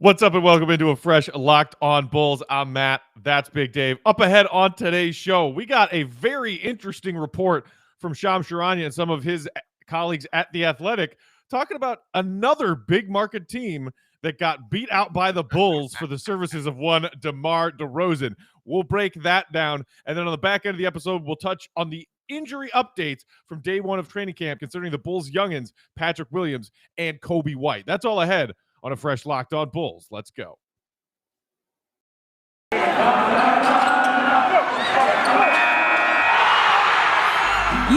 What's up and welcome into a fresh Locked On Bulls. I'm Matt. That's Big Dave. Up ahead on today's show, we got a very interesting report from Shams Charania and some of his colleagues at The Athletic talking about another big market team that got beat out by the Bulls for the services of one DeMar DeRozan. We'll break that down. And then on the back end of the episode, we'll touch on the injury updates from day one of training camp, considering the Bulls' youngins, Patrick Williams and Coby White. That's all ahead on a fresh Locked On Bulls. Let's go. You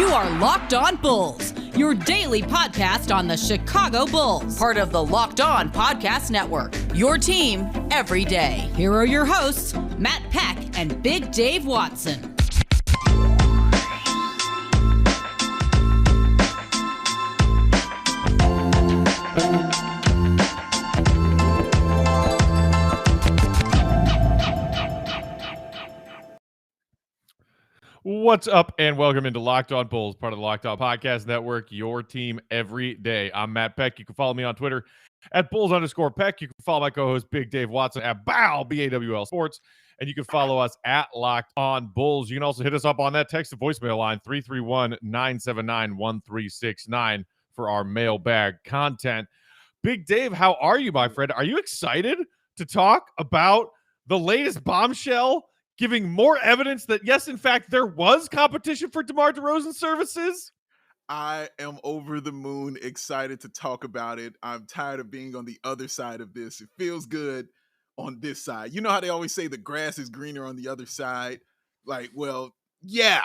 are Locked On Bulls, your daily podcast on the Chicago Bulls, part of the Locked On Podcast Network, your team every day. Here are your hosts, Matt Peck and Big Dave Watson. What's up and welcome into Locked On Bulls, part of the Locked On Podcast Network, your team every day. I'm Matt Peck. You can follow me on Twitter at Bulls_Peck. You can follow my co-host Big Dave Watson at BAWL, BAWL Sports. And you can follow us at Locked On Bulls. You can also hit us up on that text to voicemail line 331-979-1369 for our mailbag content. Big Dave, how are you, my friend? Are you excited to talk about the latest bombshell giving more evidence that, yes, in fact, there was competition for DeMar DeRozan services? I am over the moon excited to talk about it. I'm tired of being on the other side of this. It feels good on this side. You know how they always say the grass is greener on the other side? Like, well, yeah,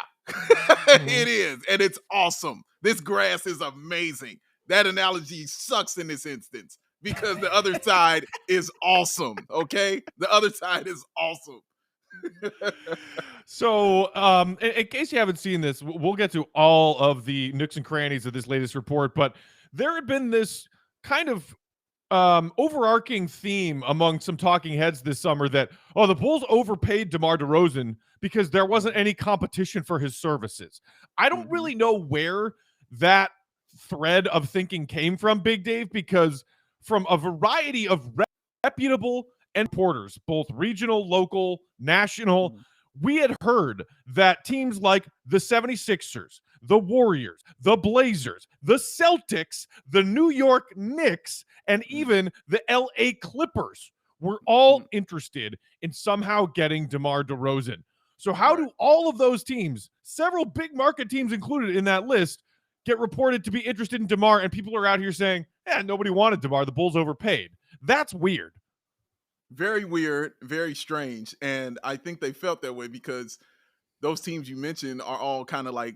it is. And it's awesome. This grass is amazing. That analogy sucks in this instance because the other side is awesome, okay? The other side is awesome. So, in case you haven't seen this, we'll get to all of the nooks and crannies of this latest report, but there had been this kind of overarching theme among some talking heads this summer that, the Bulls overpaid DeMar DeRozan because there wasn't any competition for his services. I don't really know where that thread of thinking came from, Big Dave, because from a variety of reputable and reporters, both regional, local, national, we had heard that teams like the 76ers, the Warriors, the Blazers, the Celtics, the New York Knicks, and even the LA Clippers were all interested in somehow getting DeMar DeRozan. So how do all of those teams, several big market teams included in that list, get reported to be interested in DeMar, and people are out here saying, nobody wanted DeMar, the Bulls overpaid? That's weird. Very weird, very strange. And I think they felt that way because those teams you mentioned are all kind of like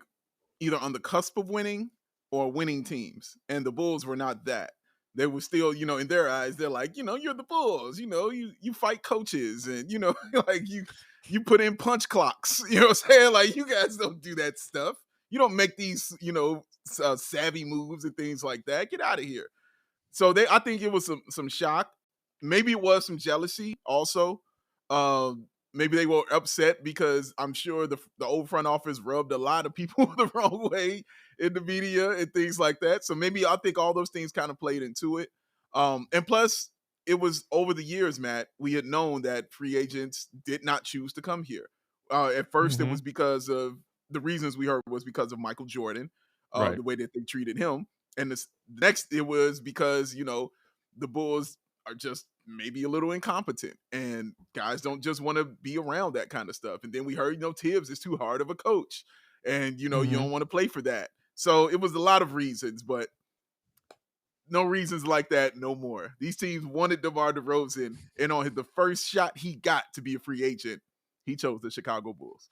either on the cusp of winning or winning teams. And the Bulls were not that. They were still, in their eyes, they're like, you're the Bulls, you fight coaches and, like you put in punch clocks, you know what I'm saying? Like you guys don't do that stuff. You don't make these, savvy moves and things like that. Get out of here. So I think it was some shock. Maybe it was some jealousy also. Maybe they were upset because I'm sure the old front office rubbed a lot of people the wrong way in the media and things like that. So maybe I think all those things kind of played into it. And plus, it was over the years, Matt, we had known that free agents did not choose to come here. At first, it was because of the reasons we heard was because of Michael Jordan, the way that they treated him. And next, it was because, the Bulls are just maybe a little incompetent and guys don't just want to be around that kind of stuff. And then we heard, Tibbs is too hard of a coach and, you don't want to play for that. So it was a lot of reasons, but no reasons like that no more. These teams wanted DeMar DeRozan, and on the first shot he got to be a free agent, he chose the Chicago Bulls.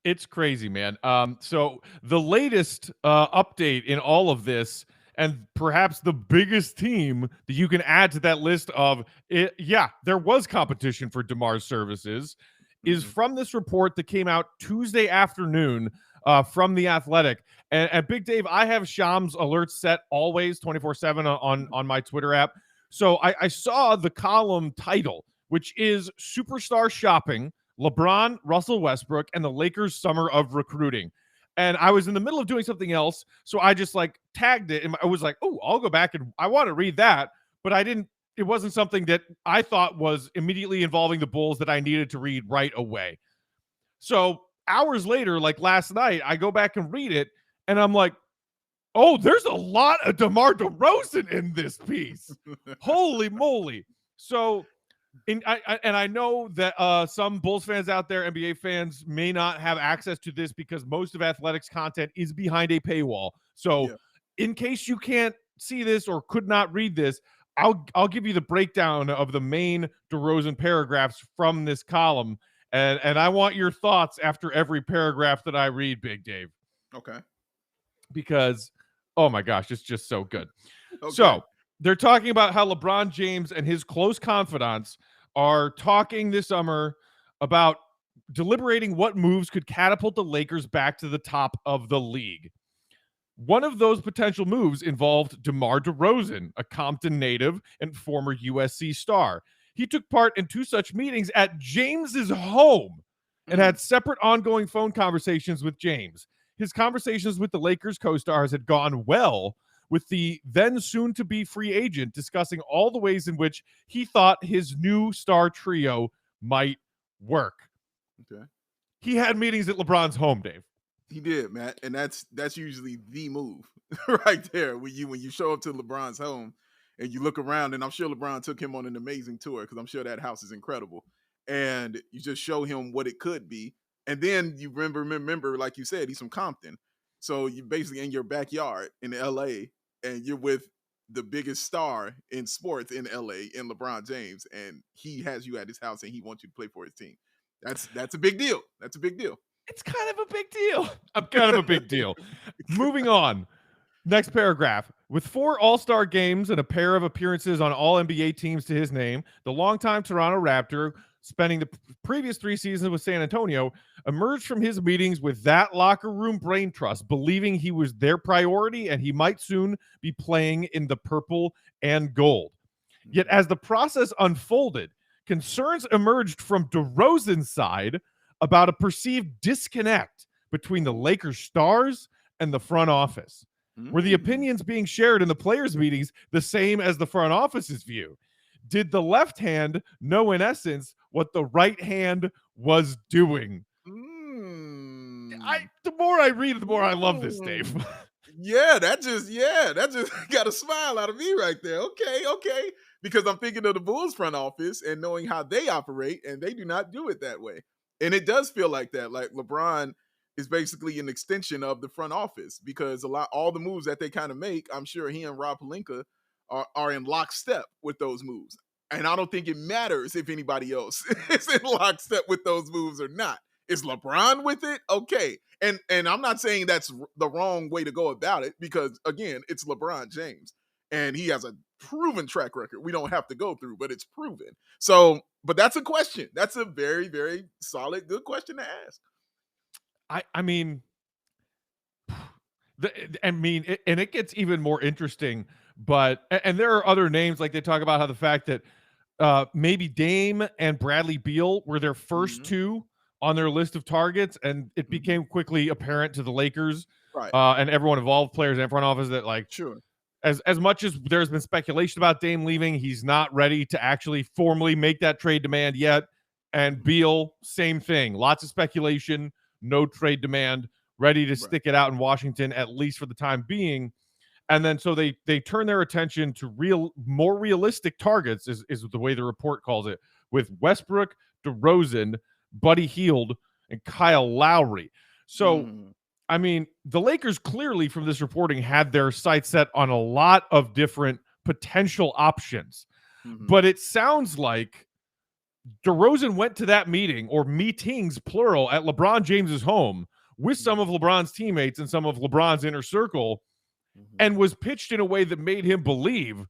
It's crazy, man. So the latest update in all of this, and perhaps the biggest team that you can add to that list of, there was competition for DeMar's services, is from this report that came out Tuesday afternoon from The Athletic. And Big Dave, I have Shams alerts set always 24/7 on my Twitter app. So I saw the column title, which is Superstar Shopping, LeBron, Russell Westbrook, and the Lakers' Summer of Recruiting. And I was in the middle of doing something else, so I just tagged it, and I was like, oh, I'll go back and I want to read that, but I didn't it wasn't something that I thought was immediately involving the Bulls that I needed to read right away. So hours later, like last night, I go back and read it, and I'm like, oh, there's a lot of DeMar DeRozan in this piece. Holy moly. So, I know that some Bulls fans out there, NBA fans, may not have access to this because most of Athletics content is behind a paywall. So in case you can't see this or could not read this, I'll give you the breakdown of the main DeRozan paragraphs from this column. And I want your thoughts after every paragraph that I read, Big Dave. Okay. Because, oh my gosh, it's just so good. Okay. So they're talking about how LeBron James and his close confidants are talking this summer about deliberating what moves could catapult the Lakers back to the top of the league. One of those potential moves involved DeMar DeRozan, a Compton native and former USC star. He took part in 2 such meetings at James's home and had separate ongoing phone conversations with James. His conversations with the Lakers co-stars had gone well, with the then soon-to-be free agent discussing all the ways in which he thought his new star trio might work. Okay. He had meetings at LeBron's home, Dave. He did, Matt, and that's usually the move right there. When you show up to LeBron's home and you look around, and I'm sure LeBron took him on an amazing tour because I'm sure that house is incredible, and you just show him what it could be, and then you remember, like you said, he's from Compton, so you basically in your backyard in LA, and you're with the biggest star in sports in LA, in LeBron James, and he has you at his house and he wants you to play for his team. That's a big deal. That's a big deal. It's kind of a big deal. I'm kind of a big deal. Moving on. Next paragraph. With 4 All-Star games and a pair of appearances on all NBA teams to his name, the longtime Toronto Raptor, spending the previous 3 seasons with San Antonio, emerged from his meetings with that locker room brain trust, believing he was their priority and he might soon be playing in the purple and gold. Yet as the process unfolded, concerns emerged from DeRozan's side about a perceived disconnect between the Lakers stars and the front office. Were the opinions being shared in the players' meetings the same as the front office's view? Did the left hand know, in essence, what the right hand was doing? The more I read, the more I love this, Dave. That just got a smile out of me right there. Okay. Because I'm thinking of the Bulls front office and knowing how they operate, and they do not do it that way. And it does feel like that. Like LeBron is basically an extension of the front office because all the moves that they kind of make, I'm sure he and Rob Pelinka are in lockstep with those moves. And I don't think it matters if anybody else is in lockstep with those moves or not. Is LeBron with it? Okay. And I'm not saying that's the wrong way to go about it because, again, it's LeBron James. And he has a proven track record we don't have to go through, but it's proven. So, but that's a question. That's a very, very solid, good question to ask. I mean, and it gets even more interesting, but, and there are other names, like they talk about how the fact that maybe Dame and Bradley Beal were their first 2 on their list of targets, and it became quickly apparent to the Lakers and everyone involved, players and front office, that like, as much as there's been speculation about Dame leaving, he's not ready to actually formally make that trade demand yet. And Beal, same thing. Lots of speculation, no trade demand, ready to stick it out in Washington, at least for the time being. And then so they turn their attention to more realistic targets, is the way the report calls it, with Westbrook, DeRozan, Buddy Hield, and Kyle Lowry. So, I mean, the Lakers clearly from this reporting had their sights set on a lot of different potential options. But it sounds like DeRozan went to that meeting, or meetings, plural, at LeBron James's home with some of LeBron's teammates and some of LeBron's inner circle, and was pitched in a way that made him believe,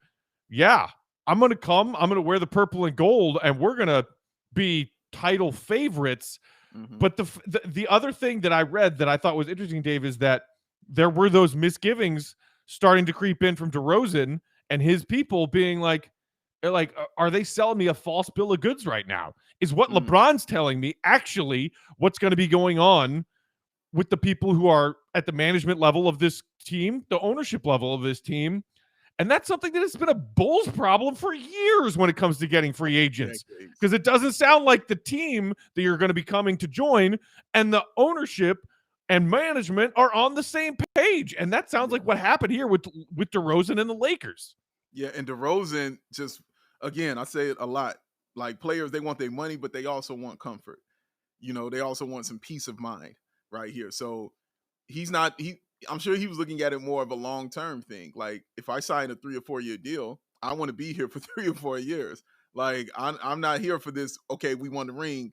I'm going to come, I'm going to wear the purple and gold, and we're going to be title favorites. But the other thing that I read that I thought was interesting, Dave, is that there were those misgivings starting to creep in from DeRozan and his people being like, are they selling me a false bill of goods right now? Is what LeBron's telling me actually what's going to be going on with the people who are at the management level of this team, the ownership level of this team? And that's something that has been a Bulls problem for years when it comes to getting free agents. Because it doesn't sound like the team that you're going to be coming to join and the ownership and management are on the same page. And that sounds like what happened here with DeRozan and the Lakers. Yeah, and DeRozan just, again, I say it a lot. Like, players, they want their money, but they also want comfort. They also want some peace of mind right here. So I'm sure he was looking at it more of a long-term thing. Like, if I sign a 3 or 4 year deal, I want to be here for 3 or 4 years. Like, I'm not here for this, okay, we won the ring,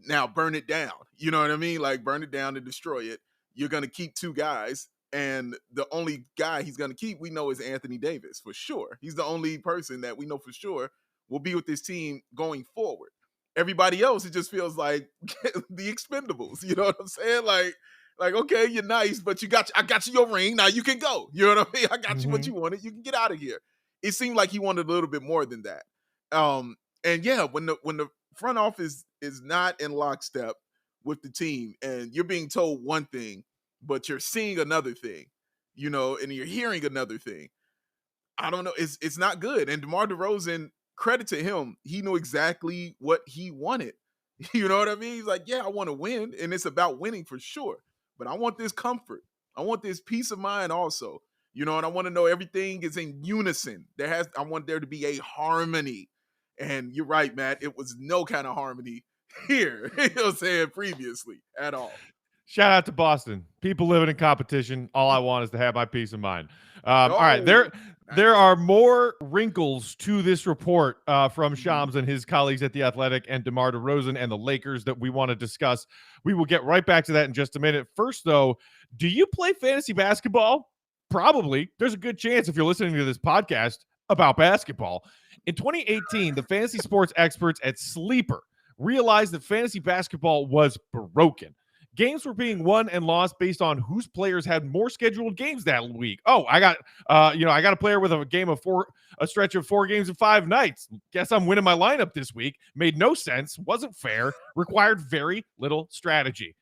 now burn it down. You know what I mean? Like, burn it down and destroy it. You're going to keep 2 guys, and the only guy he's going to keep, we know, is Anthony Davis, for sure. He's the only person that we know for sure will be with this team going forward. Everybody else, it just feels like the expendables. You know what I'm saying? Like, okay, you're nice, but I got you your ring. Now you can go. You know what I mean? I got you what you wanted. You can get out of here. It seemed like he wanted a little bit more than that. And yeah, when the front office is not in lockstep with the team, and you're being told one thing, but you're seeing another thing, and you're hearing another thing, I don't know. It's not good. And DeMar DeRozan, credit to him, he knew exactly what he wanted. You know what I mean? He's like, yeah, I want to win, and it's about winning for sure. But I want this comfort. I want this peace of mind also. And I want to know everything is in unison. I want there to be a harmony. And you're right, Matt. It was no kind of harmony here, saying previously at all. Shout out to Boston. People living in competition. All I want is to have my peace of mind. All right, there are more wrinkles to this report from Shams and his colleagues at The Athletic and DeMar DeRozan and the Lakers that we want to discuss. We will get right back to that in just a minute. First, though, do you play fantasy basketball? Probably. There's a good chance if you're listening to this podcast about basketball. In 2018, the fantasy sports experts at Sleeper realized that fantasy basketball was broken. Games were being won and lost based on whose players had more scheduled games that week. Oh, I got a player with a stretch of 4 games in 5 nights. Guess I'm winning my lineup this week. Made no sense. Wasn't fair. Required very little strategy.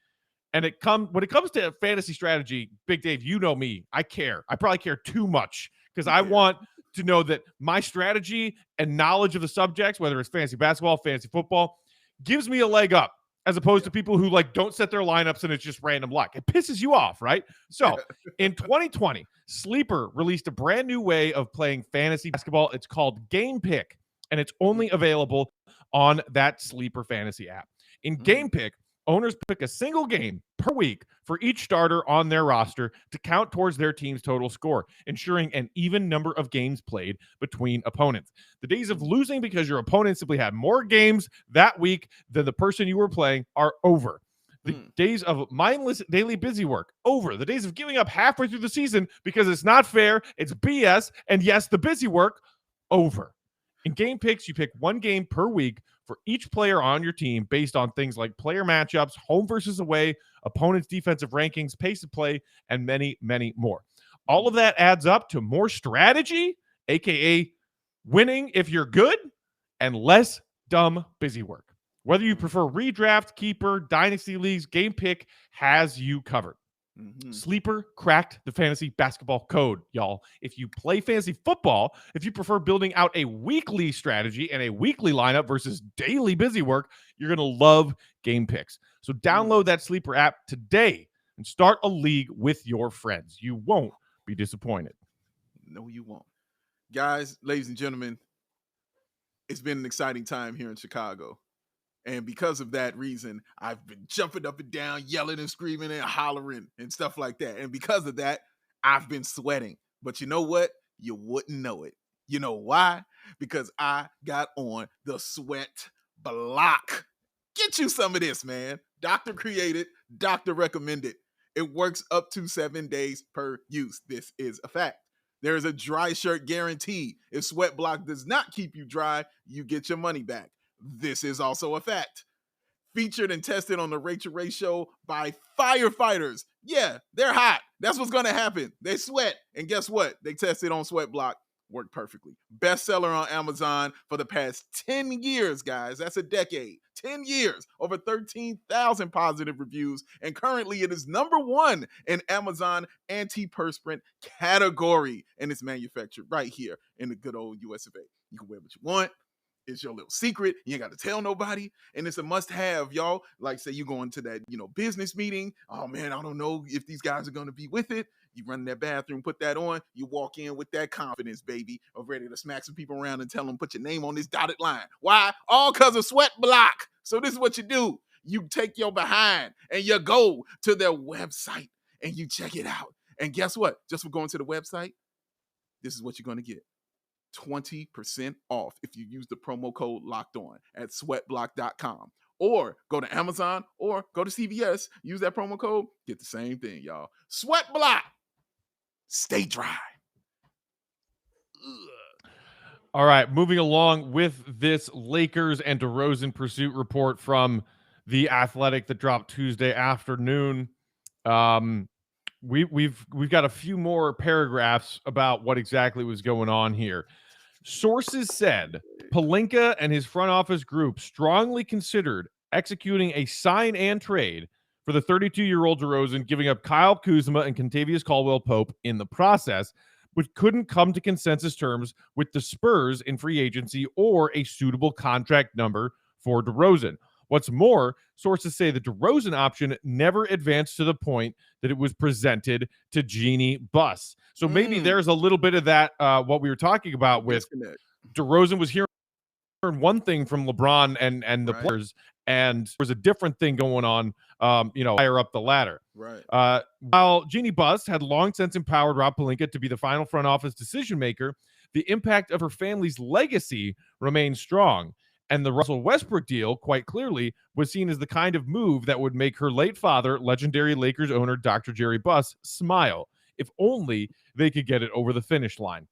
And when it comes to fantasy strategy, Big Dave, you know me. I care. I probably care too much because I want to know that my strategy and knowledge of the subjects, whether it's fantasy basketball, fantasy football, gives me a leg up. As opposed to people who don't set their lineups and it's just random luck. It pisses you off, right? So in 2020, Sleeper released a brand new way of playing fantasy basketball. It's called Game Pick, and it's only available on that Sleeper fantasy app. In Game Pick, owners pick a single game per week for each starter on their roster to count towards their team's total score, ensuring an even number of games played between opponents. The days of losing because your opponent simply had more games that week than the person you were playing are over. The days of mindless daily busy work, over. The days of giving up halfway through the season because it's not fair, it's BS, and yes, the busy work, over. In Game Picks, you pick one game per week for each player on your team based on things like player matchups, home versus away, opponents' defensive rankings, pace of play, and many, many more. All of that adds up to more strategy, aka winning if you're good, and less dumb busy work. Whether you prefer redraft, keeper, dynasty leagues, Game Pick has you covered. Sleeper cracked the fantasy basketball code, y'all. If you play fantasy football, if you prefer building out a weekly strategy and a weekly lineup versus daily busy work, you're going to love Game Picks. So download that Sleeper app today and start a league with your friends. You won't be disappointed. No, you won't. Guys, ladies and gentlemen, it's been an exciting time here in Chicago. And because of that reason, I've been jumping up and down, yelling and screaming and hollering and stuff like that. And because of that, I've been sweating. But you know what? You wouldn't know it. You know why? Because I got on the sweat block. Get you some of this, man. Doctor created, doctor recommended. It works up to 7 days per use. This is a fact. There is a dry shirt guarantee. If Sweat Block does not keep you dry, you get your money back. This is also a fact. Featured and tested on the Rachel Ray Show by firefighters. Yeah, they're hot. That's what's going to happen. They sweat. And guess what? They tested on Sweat Block. worked perfectly. Bestseller on Amazon for the past 10 years, guys. That's a decade. 10 years, over 13,000 positive reviews, and currently it is #1 in Amazon antiperspirant category, and it's manufactured right here in the good old US of A. You can wear what you want. It's your little secret. You ain't got to tell nobody. And it's a must-have, y'all. Like, say you go into that, business meeting. Oh, man, I don't know if these guys are going to be with it. You run in that bathroom, put that on. You walk in with that confidence, baby, of ready to smack some people around and tell them, put your name on this dotted line. Why? All because of Sweat Block. So this is what you do. You take your behind and you go to their website and you check it out. And guess what? Just for going to the website, this is what you're going to get. 20% off if you use the promo code Locked On at sweatblock.com, or go to Amazon or go to CVS, use that promo code, get the same thing, y'all. Sweat Block, stay dry. All right, moving along with this Lakers and DeRozan pursuit report from The Athletic that dropped Tuesday afternoon. We've got a few more paragraphs about what exactly was going on here. Sources said Pelinka and his front office group strongly considered executing a sign and trade for the 32-year-old DeRozan, giving up Kyle Kuzma and Kentavious Caldwell-Pope in the process, but couldn't come to consensus terms with the Spurs in free agency or a suitable contract number for DeRozan. What's more, sources say the DeRozan option never advanced to the point that it was presented to Jeannie Buss. So maybe there's a little bit of that, what we were talking about with DeRozan was hearing one thing from LeBron and the players, and there was a different thing going on, higher up the ladder. Right. While Jeannie Buss had long since empowered Rob Pelinka to be the final front office decision maker, the impact of her family's legacy remained strong. And the Russell Westbrook deal, quite clearly, was seen as the kind of move that would make her late father, legendary Lakers owner Dr. Jerry Buss, smile. If only they could get it over the finish line.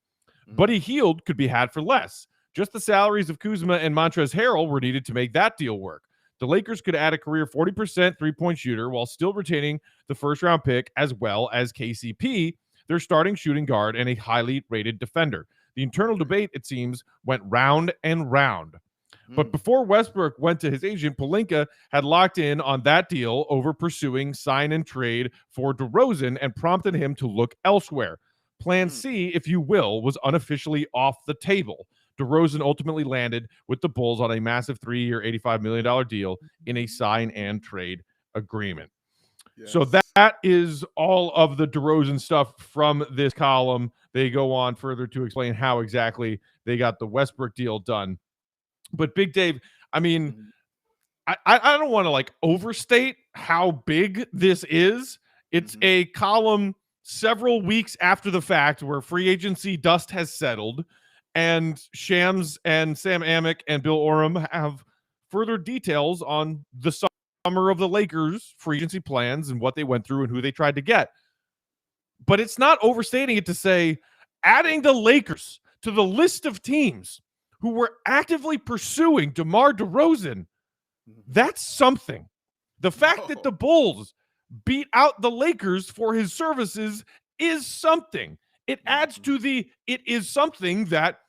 Buddy Hield could be had for less. Just the salaries of Kuzma and Montrezl Harrell were needed to make that deal work. The Lakers could add a career 40% three-point shooter while still retaining the first-round pick, as well as KCP, their starting shooting guard, and a highly rated defender. The internal debate, it seems, went round and round. But before Westbrook went to his agent, Pelinka had locked in on that deal over pursuing sign and trade for DeRozan and prompted him to look elsewhere. Plan C, if you will, was unofficially off the table. DeRozan ultimately landed with the Bulls on a massive 3-year, $85 million deal in a sign and trade agreement. Yes. So that is all of the DeRozan stuff from this column. They go on further to explain how exactly they got the Westbrook deal done. But Big Dave, I mean, I don't want to overstate how big this is. It's a column several weeks after the fact where free agency dust has settled, and Shams and Sam Amick and Bill Oram have further details on the summer of the Lakers free agency plans and what they went through and who they tried to get. But it's not overstating it to say adding the Lakers to the list of teams who were actively pursuing DeMar DeRozan, that's something. The fact that the Bulls beat out the Lakers for his services is something. It adds to it is something that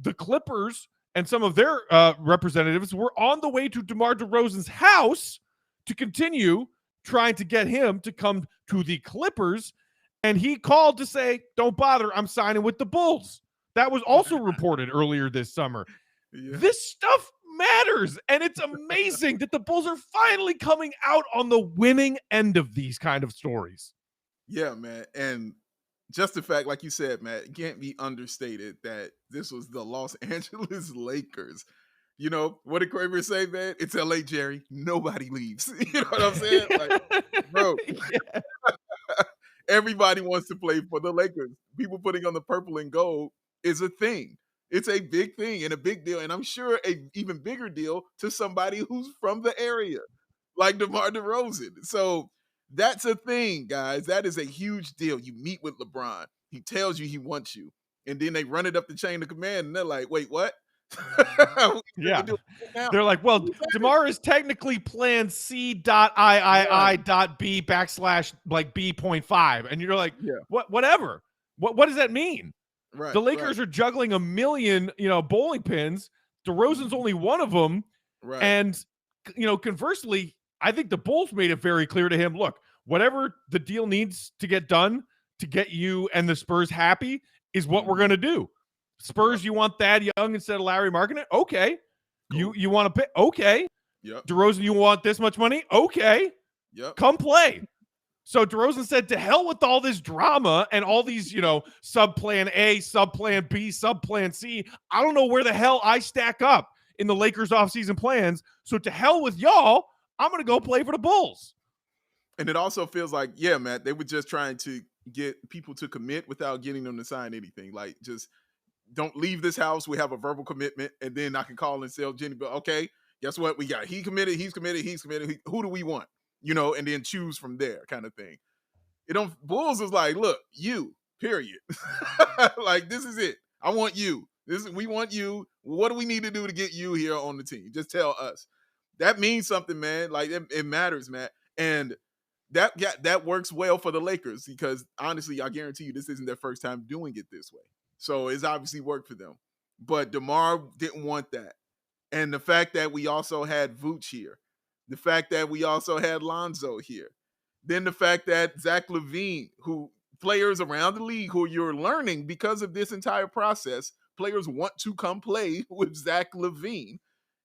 the Clippers and some of their representatives were on the way to DeMar DeRozan's house to continue trying to get him to come to the Clippers, and he called to say, don't bother, I'm signing with the Bulls. That was also reported earlier this summer. Yeah. This stuff matters, and it's amazing that the Bulls are finally coming out on the winning end of these kind of stories. Yeah, man. And just the fact, like you said, Matt, it can't be understated that this was the Los Angeles Lakers. You know, what did Kramer say, man? It's LA, Jerry. Nobody leaves. You know what I'm saying? Like, bro, everybody wants to play for the Lakers. People putting on the purple and gold is a thing. It's a big thing and a big deal. And I'm sure an even bigger deal to somebody who's from the area, like DeMar DeRozan. So that's a thing, guys. That is a huge deal. You meet with LeBron. He tells you he wants you. And then they run it up the chain of command and they're like, wait, what? Yeah. They're like, well, DeMar is technically plan C.III.B / B.5. And you're like, whatever. What does that mean? Right. The Lakers are juggling a million, bowling pins. DeRozan's only one of them. Right. And, conversely, I think the Bulls made it very clear to him, look, whatever the deal needs to get done to get you and the Spurs happy is what we're going to do. Spurs, you want Thad Young instead of Larry Markkinen? Okay. Cool. You want to pay? Okay. Yep. DeRozan, you want this much money? Okay. Yep. Come play. So DeRozan said, to hell with all this drama and all these, sub-plan A, sub-plan B, sub-plan C. I don't know where the hell I stack up in the Lakers offseason plans. So to hell with y'all, I'm going to go play for the Bulls. And it also feels like, yeah, Matt, they were just trying to get people to commit without getting them to sign anything. Like, just don't leave this house. We have a verbal commitment. And then I can call and say, Jenny, but okay, guess what? We got, he's committed. Who do we want? And then choose from there, kind of thing. Bulls is like, look, you, period. Like, this is it. I want you. We want you. What do we need to do to get you here on the team? Just tell us. That means something, man. Like, it matters, man. And that works well for the Lakers because, honestly, I guarantee you this isn't their first time doing it this way. So it's obviously worked for them. But DeMar didn't want that. And the fact that we also had Vooch here, the fact that we also had Lonzo here, then the fact that Zach LaVine, who players around the league who you're learning because of this entire process, players want to come play with Zach LaVine.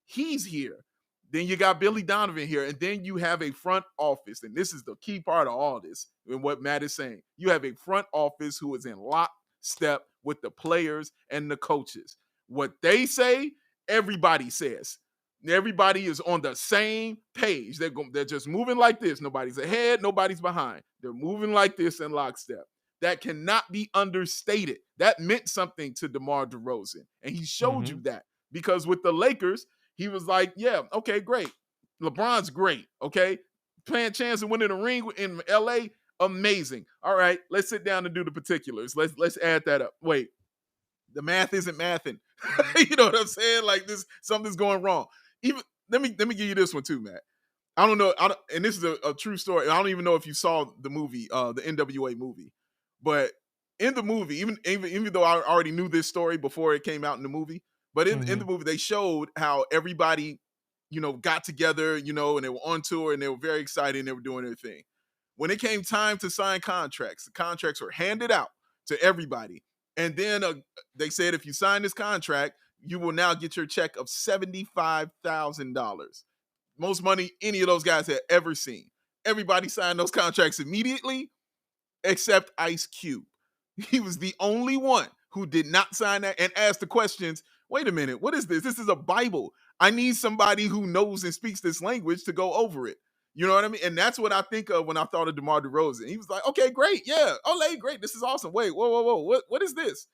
He's here. Then you got Billy Donovan here, and then you have a front office, and this is the key part of all this and what Matt is saying. You have a front office who is in lockstep with the players and the coaches. What they say, everybody says. Everybody is on the same page. They're just moving like this. Nobody's ahead, nobody's behind. They're moving like this in lockstep. That cannot be understated. That meant something to DeMar DeRozan, and he showed you that because with the Lakers, he was like, yeah, okay, great. LeBron's great, okay? Playing chance of winning a ring in LA, amazing. All right, let's sit down and do the particulars. Let's add that up. Wait, the math isn't mathing. You know what I'm saying? Like something's going wrong. Even let me give you this one too, Matt. I don't know, and this is a true story. I don't even know if you saw the movie, the NWA movie, but in the movie, even though I already knew this story before it came out in the movie, but in the movie they showed how everybody, got together, and they were on tour and they were very excited and they were doing their thing. When it came time to sign contracts, the contracts were handed out to everybody, and then they said if you sign this contract, you will now get your check of $75,000. Most money any of those guys had ever seen. Everybody signed those contracts immediately, except Ice Cube. He was the only one who did not sign that and asked the questions, wait a minute, what is this? This is a Bible. I need somebody who knows and speaks this language to go over it. You know what I mean? And that's what I think of when I thought of DeMar DeRozan. He was like, okay, great. Yeah. Olé, great. This is awesome. Wait, whoa. What is this?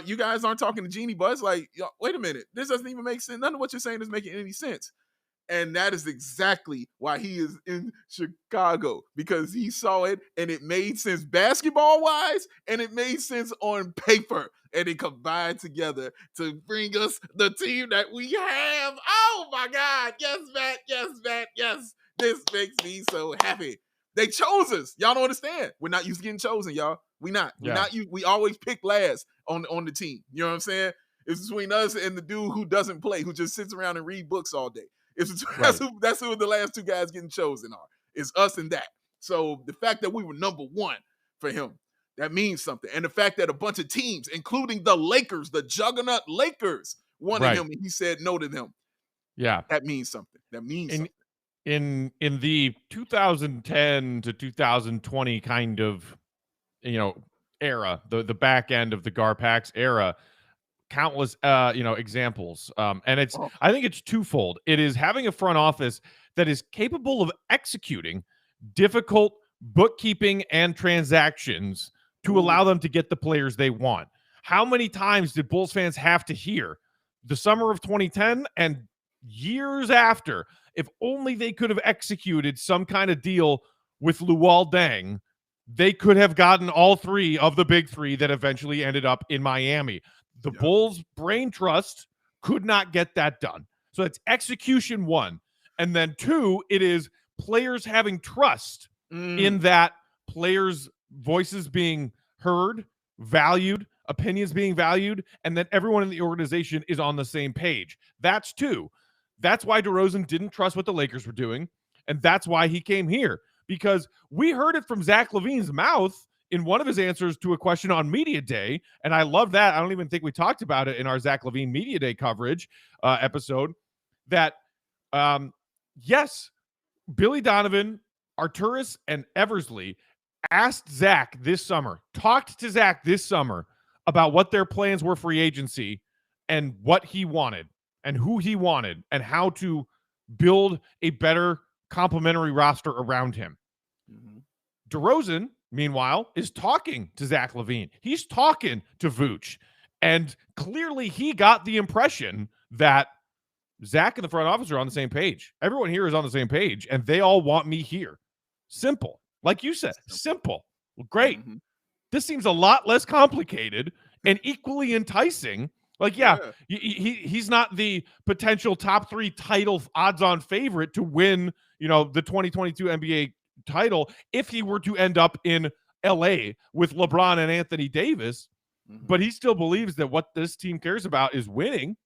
You guys aren't talking to Genie Buzz. Like, wait a minute. This doesn't even make sense. None of what you're saying is making any sense. And that is exactly why he is in Chicago, because he saw it and it made sense basketball-wise and it made sense on paper. And it combined together to bring us the team that we have. Oh, my God. Yes, Matt. Yes. This makes me so happy. They chose us. Y'all don't understand. We're not used to getting chosen, y'all. We not. We always pick last on the team. You know what I'm saying? It's between us and the dude who doesn't play, who just sits around and read books all day. That's who the last two guys getting chosen are. It's us and that. So the fact that we were number one for him, that means something. And the fact that a bunch of teams, including the Lakers, the juggernaut Lakers, wanted him and he said no to them. Yeah. That means something. Something. In the 2010 to 2020 kind of, era, the back end of the Garpax era, countless examples, and I think it's twofold. It is having a front office that is capable of executing difficult bookkeeping and transactions to allow them to get the players they want. How many times did Bulls fans have to hear the summer of 2010 and years after, if only they could have executed some kind of deal with Luol Deng, they could have gotten all three of the big three that eventually ended up in Miami. The Bulls brain trust could not get that done. So it's execution one. And then two, it is players having trust in that players' voices being heard, valued, opinions being valued, and that everyone in the organization is on the same page. That's two. That's why DeRozan didn't trust what the Lakers were doing, and that's why he came here, because we heard it from Zach LaVine's mouth in one of his answers to a question on Media Day, and I love that. I don't even think we talked about it in our Zach LaVine Media Day coverage episode, that yes, Billy Donovan, Arturas, and Eversley asked Zach this summer, talked to Zach this summer about what their plans were for free agency and what he wanted and who he wanted and how to build a better complementary roster around him. Mm-hmm. DeRozan, meanwhile, is talking to Zach LaVine. He's talking to Vooch. And clearly he got the impression that Zach and the front office are on the same page. Everyone here is on the same page, and they all want me here. Simple. Like you said, simple. Well, great. Mm-hmm. This seems a lot less complicated and equally enticing. Like, yeah. He's not the potential top 3 title odds-on favorite to win, the 2022 NBA title if he were to end up in LA with LeBron and Anthony Davis. Mm-hmm. But he still believes that what this team cares about is winning,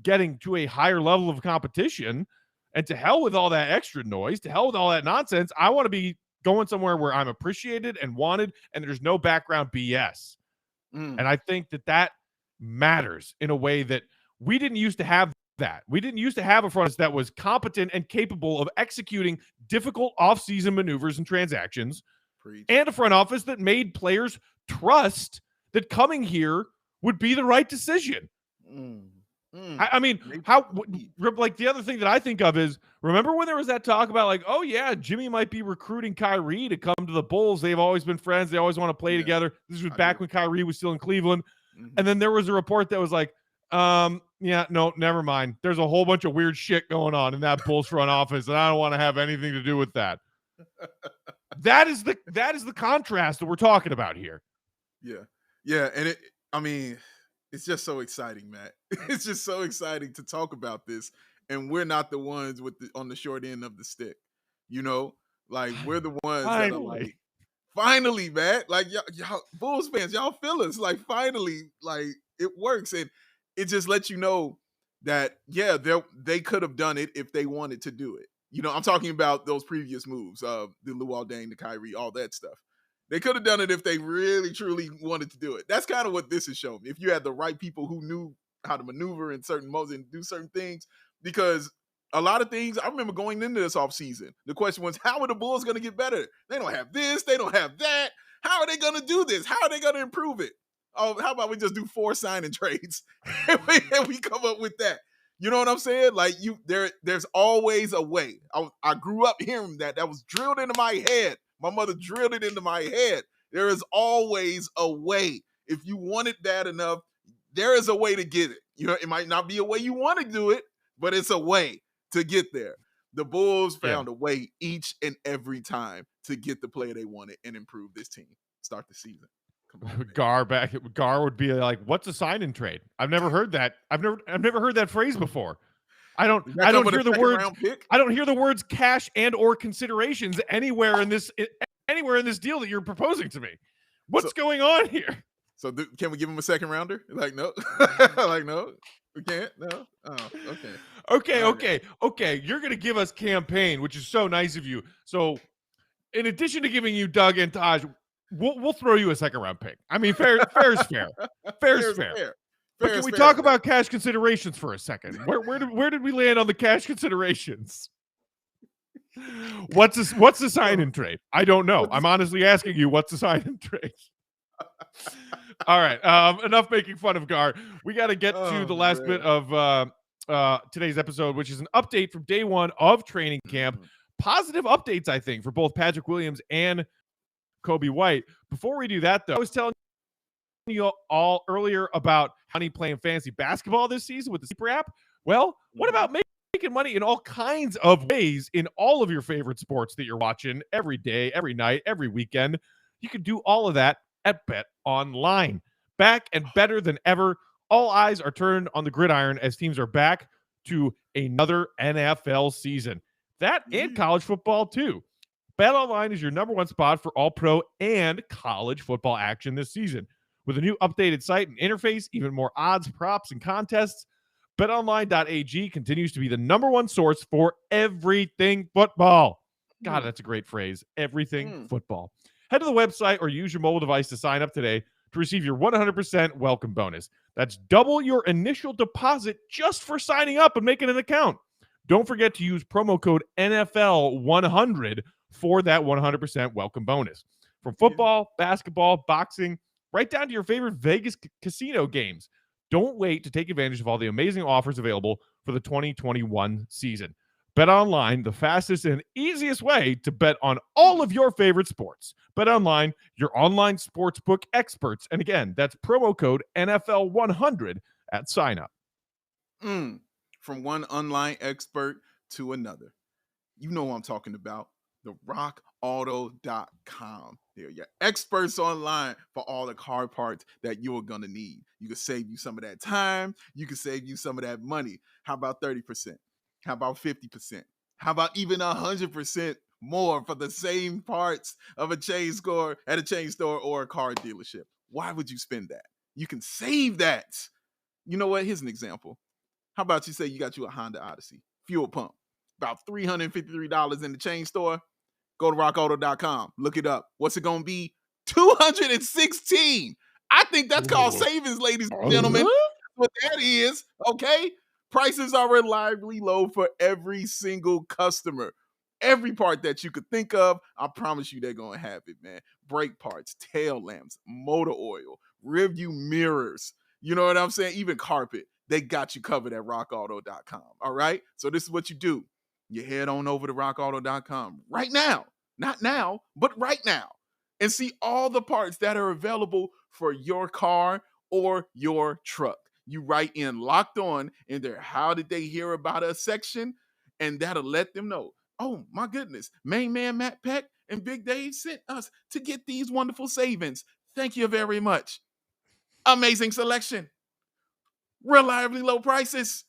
getting to a higher level of competition, and to hell with all that extra noise, to hell with all that nonsense. I want to be going somewhere where I'm appreciated and wanted, and there's no background BS. And I think that matters in a way that we didn't used to have that. We didn't used to have a front office that was competent and capable of executing difficult offseason maneuvers and transactions. Preach. And a front office that made players trust that coming here would be the right decision. I mean, like the other thing that I think of is, remember when there was that talk about like, oh yeah, Jimmy might be recruiting Kyrie to come to the Bulls. They've always been friends. They always want to play together. This was back when Kyrie was still in Cleveland. Mm-hmm. And then there was a report that was like, yeah, no, never mind. There's a whole bunch of weird shit going on in that Bulls front office, and I don't want to have anything to do with that. That is the contrast that we're talking about here. Yeah. And it's just so exciting, Matt. It's just so exciting to talk about this, and we're not the ones on the short end of the stick. Like we're the ones that are like, finally, Matt. Like y'all Bulls fans, y'all feel us. Like finally, like it works, and it just lets you know that they could have done it if they wanted to do it. I'm talking about those previous moves, the Luol Deng, the Kyrie, all that stuff. They could have done it if they really, truly wanted to do it. That's kind of what this has shown me. If you had the right people who knew how to maneuver in certain modes and do certain things, because a lot of things, I remember going into this offseason, the question was, how are the Bulls going to get better? They don't have this. They don't have that. How are they going to do this? How are they going to improve it? Oh, how about we just do 4 signing trades and we come up with that? You know what I'm saying? Like there's always a way. I grew up hearing that. That was drilled into my head. My mother drilled it into my head. There is always a way. If you want it bad enough, there is a way to get it. It might not be a way you want to do it, but it's a way to get there. The Bulls found a way each and every time to get the player they wanted and improve this team. Start the season. Gar would be like, "What's a sign and trade?" I've never heard that. I've never heard that phrase before. I don't hear the words. I don't hear the words cash and or considerations anywhere in this deal that you're proposing to me. What's going on here? So can we give him a second rounder? Like no, like no, we can't. No. Oh, okay. You're gonna give us campaign, which is so nice of you. So, in addition to giving you Doug and Taj, we'll throw you a second round pick. I mean, fair is fair. Fair is fair. But can we talk about cash considerations for a second? Where did we land on the cash considerations? What's the sign and trade? I don't know. I'm honestly asking you, what's the sign and trade? All right. Enough making fun of Gar. We got to get to the last bit of today's episode, which is an update from day 1 of training camp. Positive updates, I think, for both Patrick Williams and Coby White. Before we do that, though, I was telling you all earlier about Honey playing fantasy basketball this season with the Sleeper app. Well, what about making money in all kinds of ways in all of your favorite sports that you're watching every day, every night, every weekend? You can do all of that at Bet Online. Back and better than ever, all eyes are turned on the gridiron as teams are back to another NFL season. That and college football too. Bet Online is your #1 spot for all pro and college football action this season. With a new updated site and interface, even more odds, props, and contests, BetOnline.ag continues to be the #1 source for everything football. God, that's a great phrase. Everything football. Head to the website or use your mobile device to sign up today to receive your 100% welcome bonus. That's double your initial deposit just for signing up and making an account. Don't forget to use promo code NFL100 for that 100% welcome bonus. From football, basketball, boxing, right down to your favorite Vegas casino games. Don't wait to take advantage of all the amazing offers available for the 2021 season. Bet Online, the fastest and easiest way to bet on all of your favorite sports. Bet Online, your online sportsbook experts. And again, that's promo code NFL100 at sign up. From one online expert to another. You know what I'm talking about. The rockauto.com. They're your experts online for all the car parts that you're going to need. You can save you some of that time. You can save you some of that money. How about 30%? How about 50%? How about even 100% more for the same parts of a chain store at a chain store or a car dealership? Why would you spend that? You can save that. You know what? Here's an example. How about you say you got you a Honda Odyssey fuel pump, about $353 in the chain store? Go to rockauto.com. Look it up. What's it going to be? $216. I think that's called savings, ladies and gentlemen. That's what that is, okay? Prices are reliably low for every single customer. Every part that you could think of, I promise you they're going to have it, man. Brake parts, tail lamps, motor oil, rear view mirrors. You know what I'm saying? Even carpet. They got you covered at rockauto.com, all right? So this is what you do. You head on over to rockauto.com right now. Not now, but right now. And see all the parts that are available for your car or your truck. You write in Locked On in their How Did They Hear About Us section, and that'll let them know, oh my goodness, main man Matt Peck and Big Dave sent us to get these wonderful savings. Thank you very much. Amazing selection. Reliably low prices.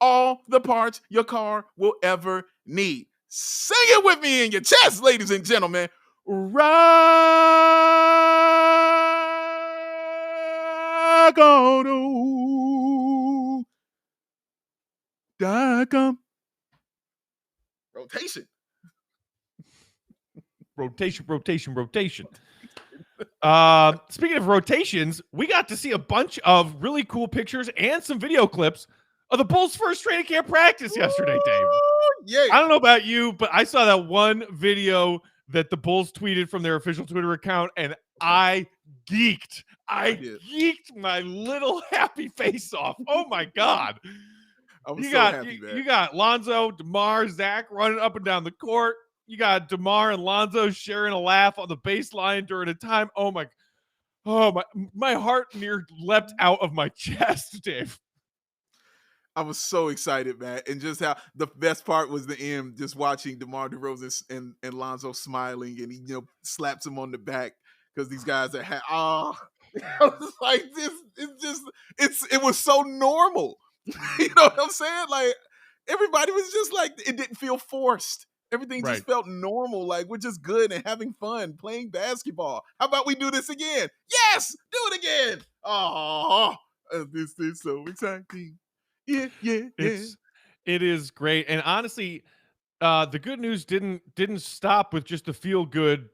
All the parts your car will ever need. Sing it with me in your chest, ladies and gentlemen. RockAuto.com. Rotation. Rotation. Speaking of rotations, we got to see a bunch of really cool pictures and some video clips of the Bulls' first training camp practice yesterday, Dave. Yeah. I don't know about you, but I saw that one video that the Bulls tweeted from their official Twitter account, and I geeked. I geeked my little happy face off. Oh my God. I was happy, man. You got Lonzo, DeMar, Zach running up and down the court. You got DeMar and Lonzo sharing a laugh on the baseline during a time. Oh my heart near leapt out of my chest, Dave. I was so excited, man. And just how the best part was the end, just watching DeMar DeRozan and Lonzo smiling, and he, slaps him on the back because these guys are I was like, it was so normal. You know what I'm saying? Like, everybody was just like, it didn't feel forced. Everything just felt normal. Like, we're just good and having fun playing basketball. How about we do this again? Yes, do it again. Oh, this is so exciting. Yeah. It is great. And honestly, the good news didn't stop with just the feel good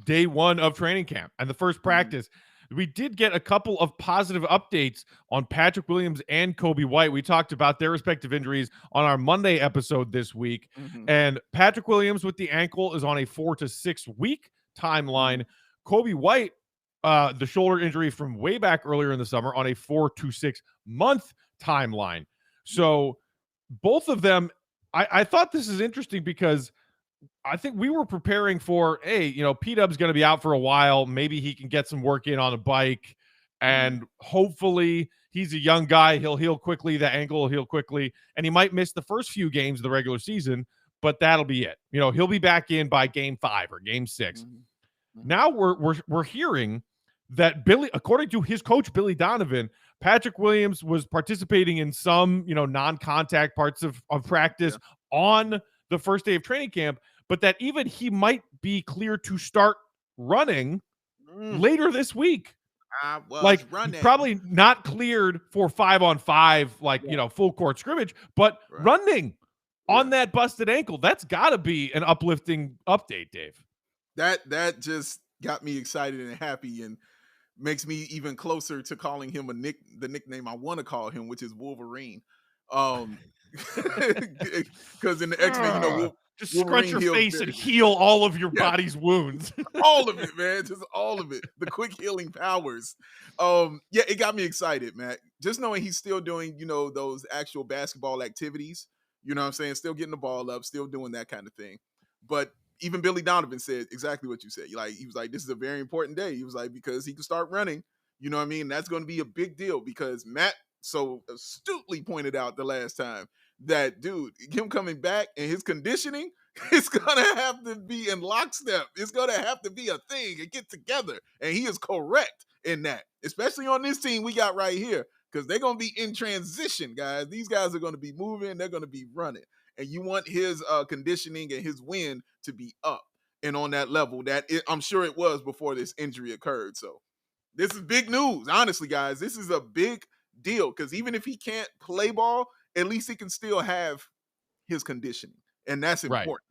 day one of training camp and the first practice. We did get a couple of positive updates on Patrick Williams and Coby White. We talked about their respective injuries on our Monday episode this week. And Patrick Williams with the ankle is on a 4 to 6 week timeline. Coby White, the shoulder injury from way back earlier in the summer, on a 4 to 6 month timeline. So both of them, I thought this is interesting because I think we were preparing for, hey, P-Dub's going to be out for a while. Maybe he can get some work in on a bike, and hopefully he's a young guy. He'll heal quickly. The ankle will heal quickly, and he might miss the first few games of the regular season, but that'll be it. He'll be back in by game 5 or game 6. Now we're hearing that according to his coach, Billy Donovan, Patrick Williams was participating in some, non-contact parts of practice on the first day of training camp, but that even he might be clear to start running later this week. I was Like, running. probably not cleared for 5-on-5, like, full court scrimmage, but running on that busted ankle. That's got to be an uplifting update, Dave. That just got me excited and happy, and makes me even closer to calling him the nickname I want to call him, which is Wolverine. Because in the X-Men, just Wolverine scrunch your heals face and very- heal all of your body's wounds. all of it, man. Just all of it. The quick healing powers. It got me excited, man. Just knowing he's still doing, those actual basketball activities. You know what I'm saying? Still getting the ball up, still doing that kind of thing. But even Billy Donovan said exactly what you said. He was like, this is a very important day. He was like, because he can start running. You know what I mean? That's going to be a big deal, because Matt so astutely pointed out the last time that, dude, him coming back and his conditioning, it's going to have to be in lockstep. It's going to have to be a thing and get together. And he is correct in that, especially on this team we got right here, because they're going to be in transition, guys. These guys are going to be moving. They're going to be running. And you want his conditioning and his wind to be up and on that level I'm sure it was before this injury occurred. So this is big news. Honestly, guys, this is a big deal, because even if he can't play ball, at least he can still have his conditioning. And that's important.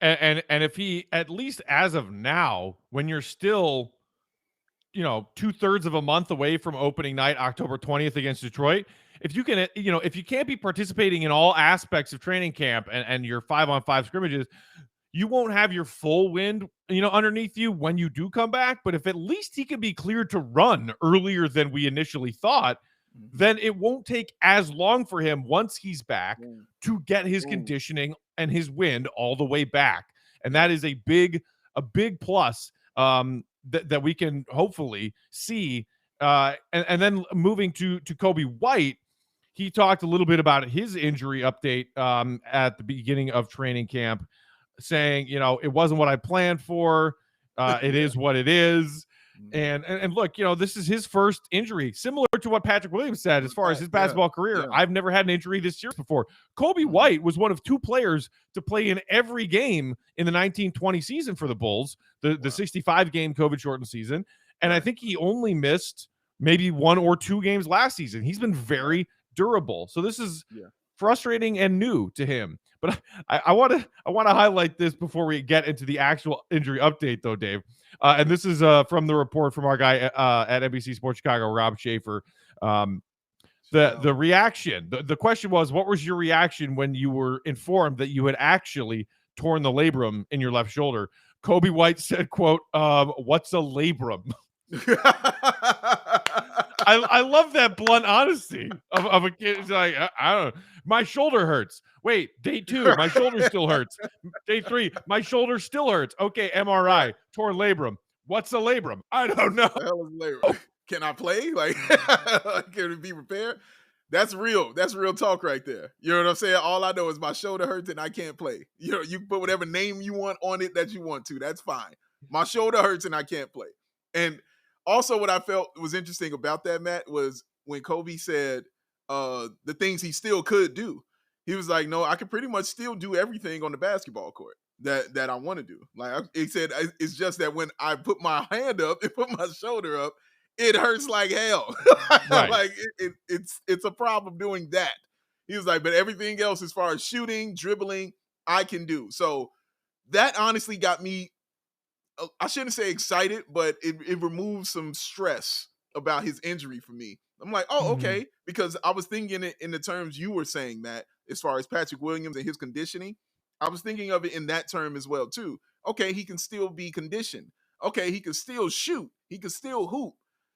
And if he, at least as of now, when you're still, 2/3 of a month away from opening night, October 20th against Detroit, if you can, if you can't be participating in all aspects of training camp and your 5-on-5 scrimmages, you won't have your full wind, underneath you when you do come back. But if at least he can be cleared to run earlier than we initially thought, then it won't take as long for him once he's back to get his conditioning and his wind all the way back. And that is a big plus that we can hopefully see. And then moving to Coby White, he talked a little bit about his injury update at the beginning of training camp, saying, it wasn't what I planned for. It is what it is. And look, this is his first injury, similar to what Patrick Williams said as far as his basketball career. Yeah. I've never had an injury this year before. Coby White was one of 2 players to play in every game in the 1920 season for the Bulls, the 65-game COVID-shortened season. And I think he only missed maybe 1 or 2 games last season. He's been very durable. So this is frustrating and new to him. But I want to highlight this before we get into the actual injury update, though, Dave. And this is from the report from our guy at NBC Sports Chicago, Rob Schaefer. The reaction, the question was, what was your reaction when you were informed that you had actually torn the labrum in your left shoulder? Coby White said, quote, what's a labrum? I love that blunt honesty of a kid. It's like, I don't know. My shoulder hurts. Wait, day 2, my shoulder still hurts. Day 3, my shoulder still hurts. Okay, MRI, torn labrum. What's a labrum? I don't know. The hell is labrum? Can I play? Like, can it be repaired? That's real. That's real talk right there. You know what I'm saying? All I know is my shoulder hurts and I can't play. You can put whatever name you want on it that you want to. That's fine. My shoulder hurts and I can't play. And also what I felt was interesting about that, Matt, was when Coby said the things he still could do. He was like, no, I can pretty much still do everything on the basketball court that I want to do. Like he said, it's just that when I put my hand up and put my shoulder up, it hurts like hell. Right. Like it's a problem doing that. He was like, but everything else as far as shooting, dribbling, I can do. So that honestly got me, I shouldn't say excited, but it removed some stress about his injury for me. I'm like, oh, okay. Because I was thinking it in the terms you were saying, Matt, as far as Patrick Williams and his conditioning. I was thinking of it in that term as well, too. Okay, he can still be conditioned. Okay, he can still shoot. He can still hoop.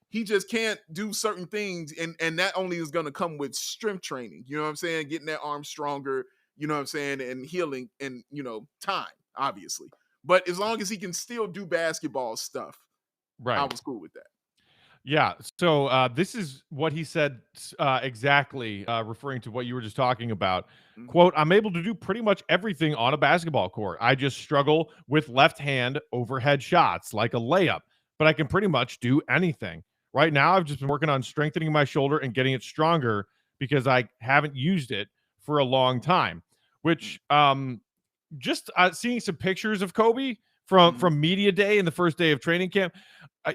He just can't do certain things, and that only is going to come with strength training. You know what I'm saying? Getting that arm stronger, you know what I'm saying, and healing and, time, obviously. But as long as he can still do basketball stuff, right, I was cool with that. Yeah. So this is what he said exactly, referring to what you were just talking about. Quote, I'm able to do pretty much everything on a basketball court. I just struggle with left hand overhead shots like a layup, but I can pretty much do anything. Right now, I've just been working on strengthening my shoulder and getting it stronger because I haven't used it for a long time, which just seeing some pictures of Coby from media day and the first day of training camp. I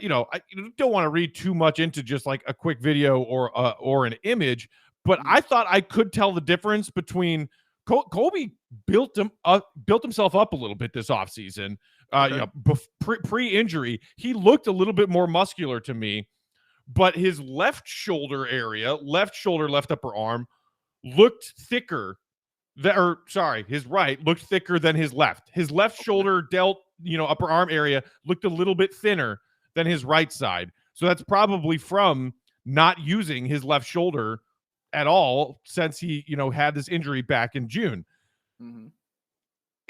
don't want to read too much into just like a quick video or an image, but I thought I could tell the difference between Coby built himself up a little bit this offseason. Pre-injury, he looked a little bit more muscular to me, but his left shoulder area, left upper arm, looked thicker. His right looked thicker than his left. His left shoulder upper arm area looked a little bit thinner than his right side. So that's probably from not using his left shoulder at all since he, had this injury back in June.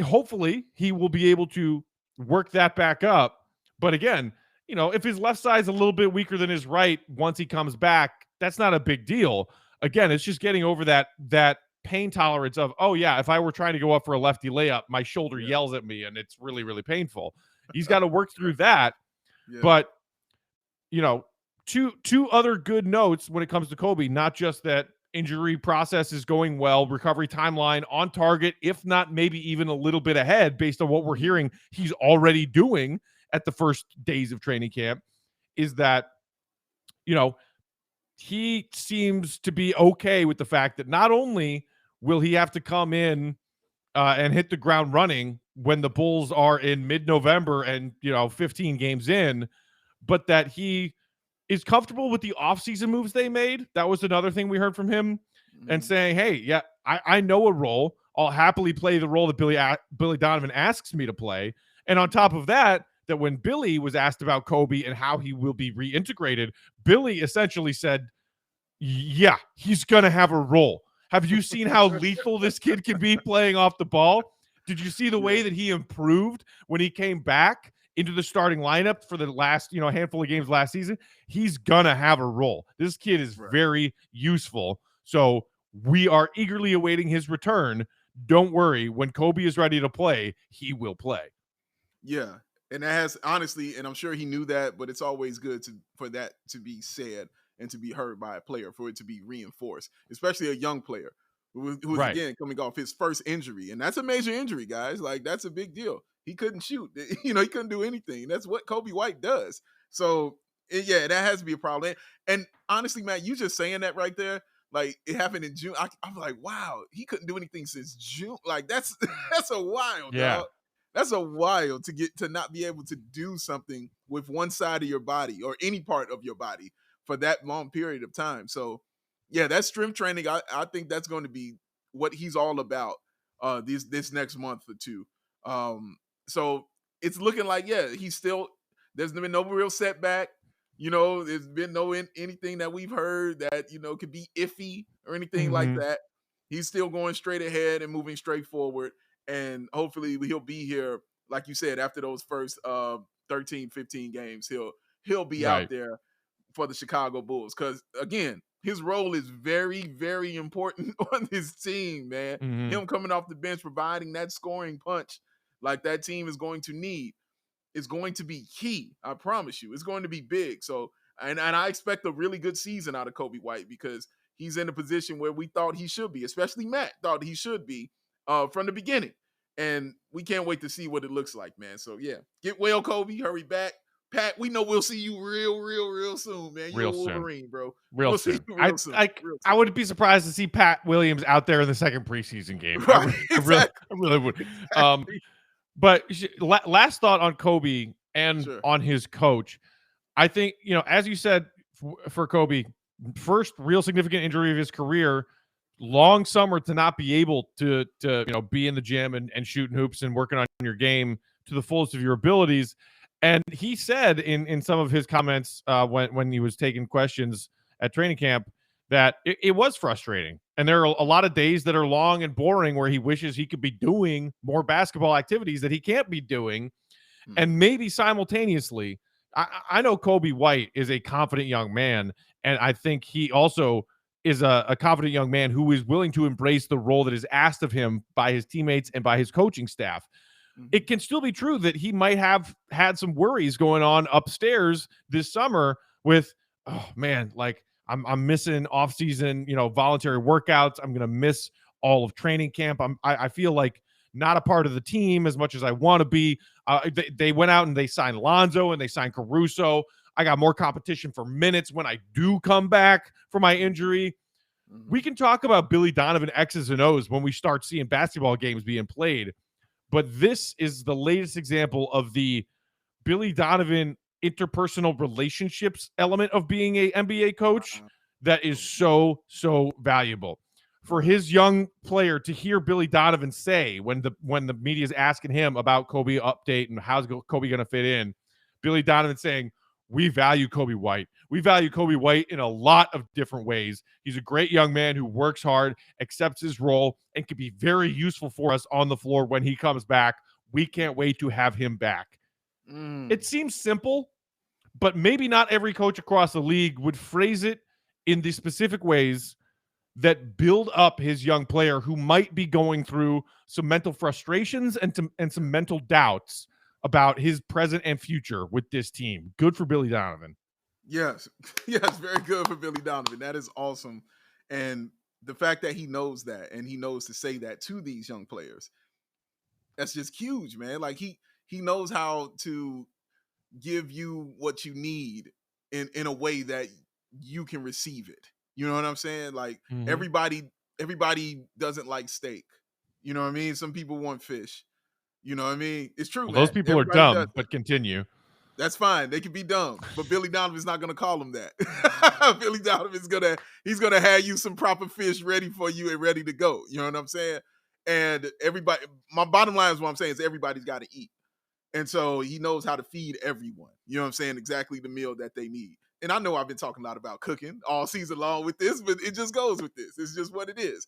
Hopefully he will be able to work that back up. But again, if his left side's a little bit weaker than his right, once he comes back, that's not a big deal. Again, it's just getting over that pain tolerance of, oh yeah, if I were trying to go up for a lefty layup, my shoulder yells at me and it's really, really painful. He's got to work through that. Yeah. But, two other good notes when it comes to Coby, not just that injury process is going well, recovery timeline on target, if not maybe even a little bit ahead based on what we're hearing he's already doing at the first days of training camp, is that, he seems to be okay with the fact that not only will he have to come in and hit the ground running when the Bulls are in mid-November and, 15 games in, but that he is comfortable with the offseason moves they made. That was another thing we heard from him, and saying, hey, yeah, I know a role. I'll happily play the role that Billy Donovan asks me to play. And on top of that when Billy was asked about Coby and how he will be reintegrated, Billy essentially said, yeah, he's going to have a role. Have you seen how lethal this kid can be playing off the ball? Did you see the way that he improved when he came back into the starting lineup for the last, handful of games last season? He's going to have a role. This kid is very useful. So we are eagerly awaiting his return. Don't worry. When Coby is ready to play, he will play. Yeah. And that has, honestly, and I'm sure he knew that, but it's always good for that to be said and to be heard by a player, for it to be reinforced, especially a young player who's again, coming off his first injury. And that's a major injury, guys. Like, that's a big deal. He couldn't shoot. He couldn't do anything. That's what Coby White does. So, yeah, that has to be a problem. And honestly, Matt, you just saying that right there, like, it happened in June. I'm like, wow, he couldn't do anything since June. Like, that's a wild, dog. That's a wild to not be able to do something with one side of your body or any part of your body for that long period of time. So, yeah, that strength training, I think that's going to be what he's all about this next month or two. So it's looking like, there's been no real setback. There's been no anything that we've heard that, could be iffy or anything like that. He's still going straight ahead and moving straight forward. And hopefully he'll be here, like you said, after those first 13, 15 games, he'll be out there for the Chicago Bulls. Because, again, his role is very, very important on this team, man. Him coming off the bench, providing that scoring punch like that team is going to need, is going to be key. I promise you. It's going to be big. So, and I expect a really good season out of Coby White, because he's in a position where we thought he should be, especially Matt thought he should be from the beginning. And we can't wait to see what it looks like, man. So, yeah, get well, Coby. Hurry back. Pat, we know we'll see you real soon, man. You're a Wolverine, bro. We'll soon. Real soon. I wouldn't be surprised to see Pat Williams out there in the second preseason game. Right, I really would. Exactly. But last thought on Coby and on his coach. I think, as you said, for Coby, first real significant injury of his career, long summer to not be able to be in the gym and shooting hoops and working on your game to the fullest of your abilities. And he said in some of his comments when he was taking questions at training camp that it was frustrating. And there are a lot of days that are long and boring where he wishes he could be doing more basketball activities that he can't be doing. And maybe simultaneously, I know Coby White is a confident young man, and I think he also is a confident young man who is willing to embrace the role that is asked of him by his teammates and by his coaching staff. It can still be true that he might have had some worries going on upstairs this summer with, oh man, like I'm missing off-season, voluntary workouts. I'm going to miss all of training camp. I feel like not a part of the team as much as I want to be. They went out and they signed Lonzo and they signed Caruso. I got more competition for minutes when I do come back from my injury. We can talk about Billy Donovan X's and O's when we start seeing basketball games being played. But this is the latest example of the Billy Donovan interpersonal relationships element of being a NBA coach that is so, so valuable. For his young player to hear Billy Donovan say when the media is asking him about Coby update and how's Coby going to fit in, Billy Donovan saying, we value Coby White. We value Coby White in a lot of different ways. He's a great young man who works hard, accepts his role, and can be very useful for us on the floor when he comes back. We can't wait to have him back. It seems simple, but maybe not every coach across the league would phrase it in the specific ways that build up his young player who might be going through some mental frustrations and some mental doubts about his present and future with this team. Good for Billy Donovan. Yes, very good for Billy Donovan. That is awesome. And the fact that he knows that and he knows to say that to these young players, that's just huge, man. Like he knows how to give you what you need in a way that you can receive it. You know what I'm saying? Like everybody doesn't like steak. You know what I mean? Some people want fish. You know what I mean? It's true. Well, those people are dumb, but continue. That's fine. They can be dumb, but Billy Donovan's not going to call them that. Billy Donovan's he's going to have you some proper fish ready for you and ready to go. You know what I'm saying? And my bottom line is what I'm saying is everybody's got to eat. And so he knows how to feed everyone. You know what I'm saying? Exactly the meal that they need. And I know I've been talking a lot about cooking all season long with this, but it just goes with this. It's just what it is.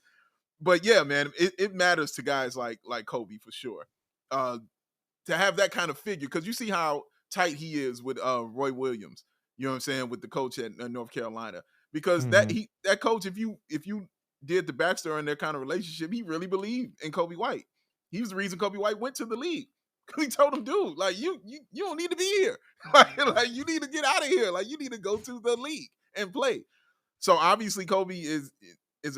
But yeah, man, it matters to guys like Coby for sure. To have that kind of figure, because you see how tight he is with Roy Williams, you know what I'm saying, with the coach at North Carolina. Because that coach, if you did the backstory in their kind of relationship, he really believed in Coby White. He was the reason Coby White went to the league. He told him, dude, like you don't need to be here. like you need to get out of here. Like you need to go to the league and play. So obviously Coby is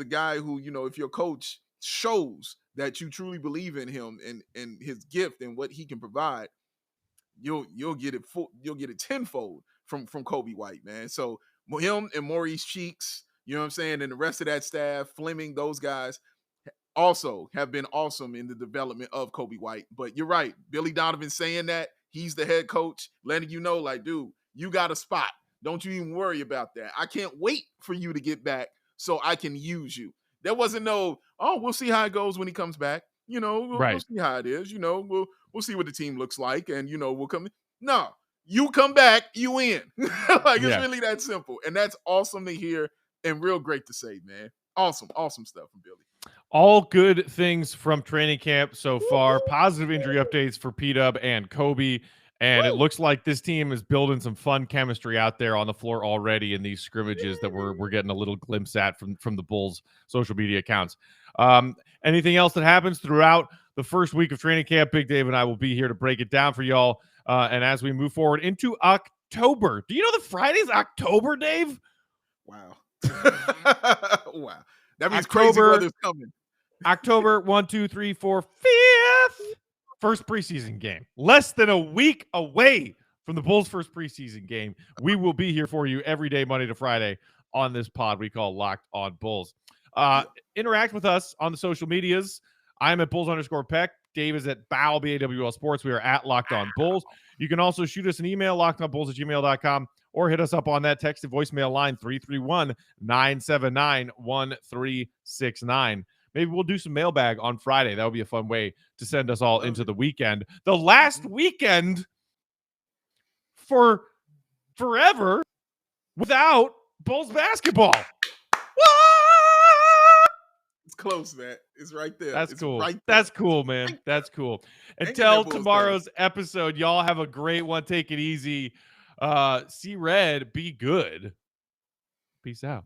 a guy who, you know, if your coach shows that you truly believe in him and his gift and what he can provide, you'll get it tenfold from Coby White, man. So him and Maurice Cheeks, you know what I'm saying, and the rest of that staff, Fleming, those guys also have been awesome in the development of Coby White. But you're right, Billy Donovan saying that he's the head coach, letting you know, like, dude, you got a spot. Don't you even worry about that. I can't wait for you to get back so I can use you. There wasn't no, we'll see how it goes when he comes back. You know, we'll see how it is. You know, we'll see what the team looks like, and you know, we'll come. No, you come back, you in. It's really that simple, and that's awesome to hear and real great to say, man. Awesome stuff from Billy. All good things from training camp so far. Positive injury updates for P-Dub and Coby. And it looks like this team is building some fun chemistry out there on the floor already in these scrimmages that we're getting a little glimpse at from the Bulls' social media accounts. Anything else that happens throughout the first week of training camp, Big Dave and I will be here to break it down for y'all. And as we move forward into October, do you know the Friday's October, Dave? Wow. Wow. That means crazy weather's coming. October 1, 2, 3, 4, 5th. First preseason game. Less than a week away from the Bulls' first preseason game. We will be here for you every day, Monday to Friday, on this pod we call Locked on Bulls. Interact with us on the social medias. I'm at Bulls_Peck. Dave is at BAWL, BAWL Sports. We are at Locked on Bulls. You can also shoot us an email, lockedonbulls@gmail.com, or hit us up on that text and voicemail line, 331-979-1369. Maybe we'll do some mailbag on Friday. That would be a fun way to send us all into the weekend. The last weekend for forever without Bulls basketball. It's close, man. It's right there. That's it's cool. Right there. That's cool, man. That's cool. Until tomorrow's episode, y'all have a great one. Take it easy. See red. Be good. Peace out.